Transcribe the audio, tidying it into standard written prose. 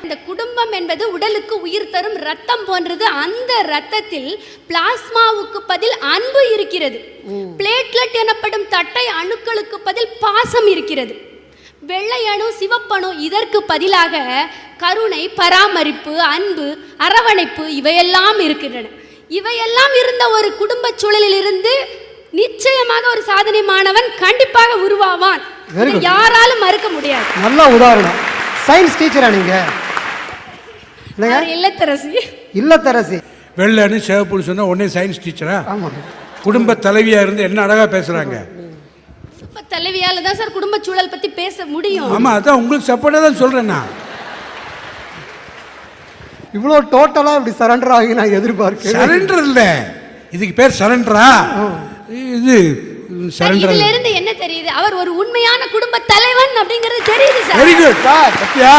இந்த குடும்பம் என்பது உடலுக்கு உயிர் தரும் ரத்தம் போன்றது. அந்த ரத்தத்தில் பிளாஸ்மாவுக்கு பதில் அன்பு இருக்கிறது. பிளேட்லெட் எனப்படும் தட்டை அணுக்களுக்கு பதில் பாசம் இருக்கிறது. வெள்ளை அணு, சிவப்பணு இதற்கு பதிலாக கருணை, பராமரிப்பு, அன்பு, அரவணைப்பு இவையெல்லாம் இருக்கின்றன. இவையெல்லாம் இருந்த ஒரு குடும்ப சூழலில் இருந்து நிச்சயமாக ஒரு சாதனை மாணவன் கண்டிப்பாக உருவாவான். யாராலும் மறுக்க முடியாது. நல்ல உதாரணம். சயின்ஸ் டீச்சரா நீங்க? இல்லத்தரசி. இல்லத்தரசி. வெள்ளனு சிவப்புன்னு சொன்னா உடனே சயின்ஸ் டீச்சரா? ஆமா. குடும்ப தலைவியா இருந்து என்ன அழகா பேசுறாங்க. தலைவியால தான் சார் குடும்ப சூழல் பத்தி பேச முடியும். ஆமா, அதான் உங்களுக்கு சப்போர்ட்டா தான் சொல்றேன். நான் இவ்வளோ டோட்டலா இப்படி சரண்டர் ஆகி நான் எதிர்பார்க்கிறேன். சரண்டர் இல்ல, இதுக்கு பேர் சரண்டரா? இது சரண்டர். இதுல இருந்து என்ன தெரியுது? அவர் ஒரு உண்மையான குடும்ப தலைவன் அப்படிங்கிறது தெரியுது சார். Very good. பத்தியா